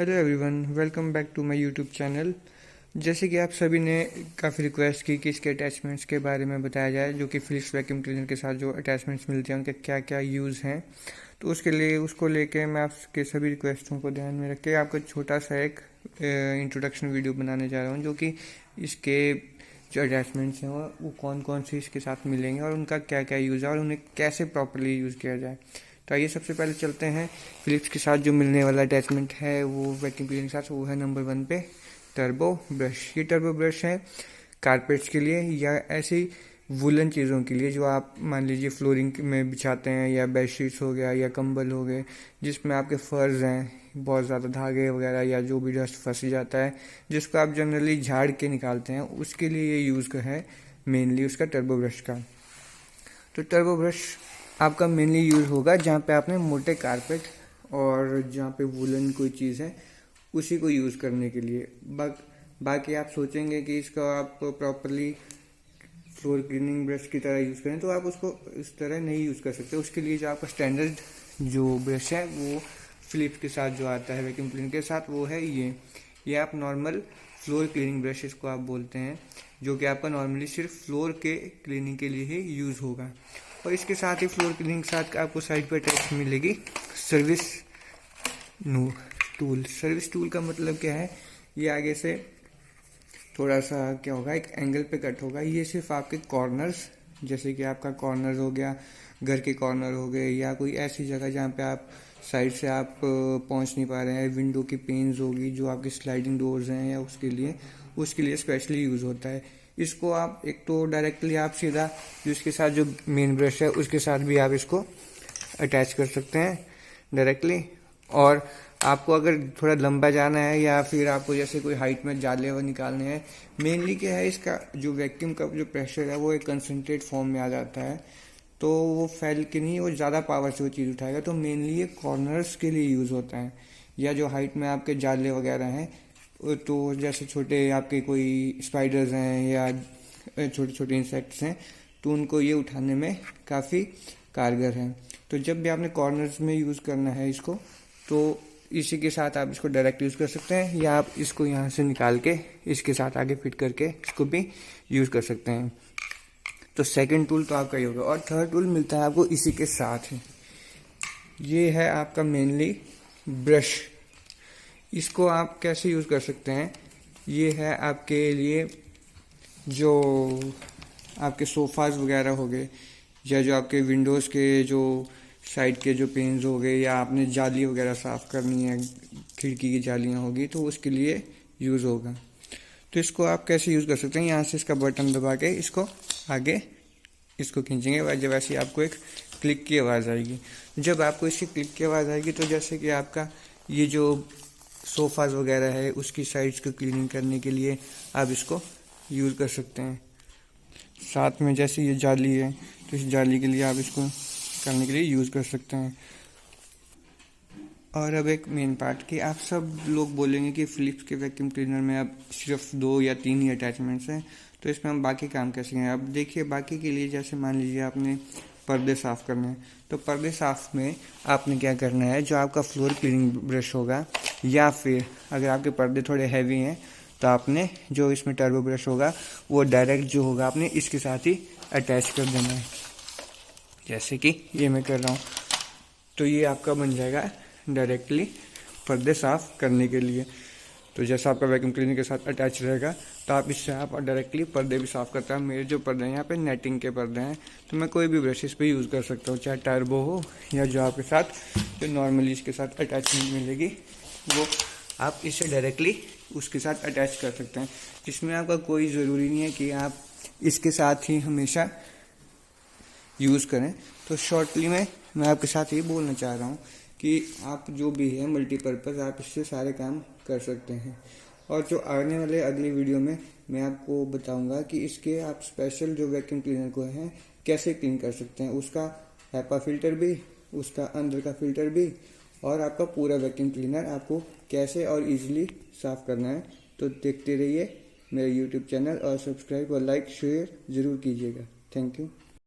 Hello everyone, welcome back to my YouTube channel. जैसे कि आप सभी ने काफ़ी रिक्वेस्ट की कि इसके अटैचमेंट्स के बारे में बताया जाए, जो कि फिलिप्स वैक्यूम क्लीनर के साथ जो अटैचमेंट्स मिलते हैं उनके क्या क्या यूज़ हैं। तो उसके लिए उसको लेके मैं आपके सभी रिक्वेस्टों को ध्यान में रख के आपको छोटा सा एक इंट्रोडक्शन वीडियो बनाने जा रहा हूँ, जो कि इसके जो अटैचमेंट्स हैं वो कौन कौन से इसके साथ मिलेंगे और उनका क्या क्या यूज़ है और उन्हें कैसे प्रॉपरली यूज़ किया जाए। तो आइए सबसे पहले चलते हैं फिलिप्स के साथ जो मिलने वाला अटैचमेंट है वो वैक्यूम क्लीनर के साथ, वो है नंबर 1 पे टर्बो ब्रश। ये टर्बो ब्रश है कारपेट्स के लिए या ऐसी वुलन चीज़ों के लिए जो आप मान लीजिए फ्लोरिंग में बिछाते हैं, या बेडशीट्स हो गया या कंबल हो गए जिसमें आपके फर्ज हैं, बहुत ज़्यादा धागे वगैरह या जो भी डस्ट फंस जाता है जिसको आप जनरली झाड़ के निकालते हैं, उसके लिए ये यूज़ है मेनली उसका टर्बो ब्रश का। तो टर्बो ब्रश आपका मेनली यूज़ होगा जहाँ पे आपने मोटे कारपेट और जहाँ पे वुलन कोई चीज़ है उसी को यूज़ करने के लिए। बाकी आप सोचेंगे कि इसका आप प्रॉपरली फ्लोर क्लीनिंग ब्रश की तरह यूज़ करें, तो आप उसको इस तरह नहीं यूज़ कर सकते। उसके लिए जो आपका स्टैंडर्ड जो ब्रश है वो फिलिप्स के साथ जो आता है वैक्यूम क्लीनर के साथ, वो है ये आप नॉर्मल फ्लोर क्लीनिंग ब्रश इसको आप बोलते हैं, जो कि आपका नॉर्मली सिर्फ फ्लोर के क्लीनिंग के लिए ही यूज़ होगा। और इसके साथ ही फ्लोर क्लीनिंग के साथ आपको साइड पर अटैच मिलेगी सर्विस टूल। सर्विस टूल का मतलब क्या है, ये आगे से थोड़ा सा क्या होगा, एक एंगल पे कट होगा। ये सिर्फ आपके कॉर्नर्स, जैसे कि आपका कॉर्नर हो गया, घर के कॉर्नर हो गए, या कोई ऐसी जगह जहाँ पे आप साइड से आप पहुँच नहीं पा रहे हैं, विंडो की पेन्स होगी जो आपकी स्लाइडिंग डोर्स हैं, या उसके लिए स्पेशली यूज़ होता है। इसको आप एक तो डायरेक्टली आप सीधा जो इसके साथ जो मेन ब्रश है उसके साथ भी आप इसको अटैच कर सकते हैं डायरेक्टली। और आपको अगर थोड़ा लंबा जाना है या फिर आपको जैसे कोई हाइट में जाले हुए निकालने हैं, मेनली क्या है, इसका जो वैक्यूम का जो प्रेशर है वो एक कंसनट्रेट फॉर्म में आ जाता है, तो वो फैल के नहीं, वो ज़्यादा पावर से वो चीज़ उठाएगा। तो मेनली ये कॉर्नर्स के लिए यूज़ होता है, या जो हाइट में आपके जाले वगैरह हैं, तो जैसे छोटे आपके कोई स्पाइडर्स हैं या छोटे छोटे इंसेक्ट्स हैं, तो उनको ये उठाने में काफ़ी कारगर है। तो जब भी आपने कॉर्नर्स में यूज़ करना है इसको, तो इसी के साथ आप इसको डायरेक्ट यूज़ कर सकते हैं, या आप इसको यहाँ से निकाल के इसके साथ आगे फिट करके इसको भी यूज़ कर सकते हैं। तो सेकंड टूल तो आपका ही होगा। और थर्ड टूल मिलता है आपको इसी के साथ ही, ये है आपका मेनली ब्रश। इसको आप कैसे यूज़ कर सकते हैं, ये है आपके लिए जो आपके सोफ़ाज़ वगैरह हो गए, या जो आपके विंडोज़ के जो साइड के जो पेन्स हो गए, या आपने जाली वगैरह साफ़ करनी है, खिड़की की जालियाँ होगी, तो उसके लिए यूज़ होगा। तो इसको आप कैसे यूज़ कर सकते हैं, यहाँ से इसका बटन दबा के इसको आगे इसको खींचेंगे, जब ऐसे आपको एक क्लिक की आवाज़ आएगी। जब आपको इसकी क्लिक की आवाज़ आएगी तो जैसे कि आपका ये जो सोफ़ाज़ वगैरह है उसकी साइड्स को क्लीनिंग करने के लिए आप इसको यूज़ कर सकते हैं। साथ में जैसे ये जाली है, तो इस जाली के लिए आप इसको करने के लिए यूज़ कर सकते हैं। और अब एक मेन पार्ट कि आप सब लोग बोलेंगे कि फिलिप्स के वैक्यूम क्लीनर में अब सिर्फ 2 या 3 ही अटैचमेंट्स हैं, तो इसमें हम बाकी काम कैसे करें। अब देखिए, बाकी के लिए जैसे मान लीजिए आपने पर्दे साफ़ करने हैं, तो पर्दे साफ़ में आपने क्या करना है, जो आपका फ्लोर क्लीनिंग ब्रश होगा, या फिर अगर आपके पर्दे थोड़े हैवी हैं तो आपने जो इसमें टर्बो ब्रश होगा वो डायरेक्ट जो होगा आपने इसके साथ ही अटैच कर देना है, जैसे कि ये मैं कर रहा हूँ। तो ये आपका बन जाएगा डायरेक्टली पर्दे साफ़ करने के लिए। तो जैसा आपका वैक्यूम क्लीनर के साथ अटैच रहेगा, तो आप इससे आप डायरेक्टली पर्दे भी साफ़ करता है। मेरे जो पर्दे हैं यहाँ पे नेटिंग के पर्दे हैं, तो मैं कोई भी ब्रश इस पर यूज़ कर सकता हूँ, चाहे टर्बो हो या जो आपके साथ जो नॉर्मली इसके साथ अटैचमेंट मिलेगी वो आप इसे डायरेक्टली उसके साथ अटैच कर सकते हैं। इसमें आपका कोई ज़रूरी नहीं है कि आप इसके साथ ही हमेशा यूज़ करें। तो शॉर्टली मैं आपके साथ ये बोलना चाह रहा हूँ कि आप जो भी है मल्टीपर्पज़, आप इससे सारे काम कर सकते हैं। और जो आने वाले अगली वीडियो में मैं आपको बताऊंगा कि इसके आप स्पेशल जो वैक्यूम क्लीनर को हैं कैसे क्लीन कर सकते हैं, उसका हैपा फिल्टर भी, उसका अंदर का फिल्टर भी, और आपका पूरा वैक्यूम क्लीनर आपको कैसे और इजीली साफ़ करना है। तो देखते रहिए मेरे यूट्यूब चैनल, और सब्सक्राइब और लाइक शेयर ज़रूर कीजिएगा। Thank you.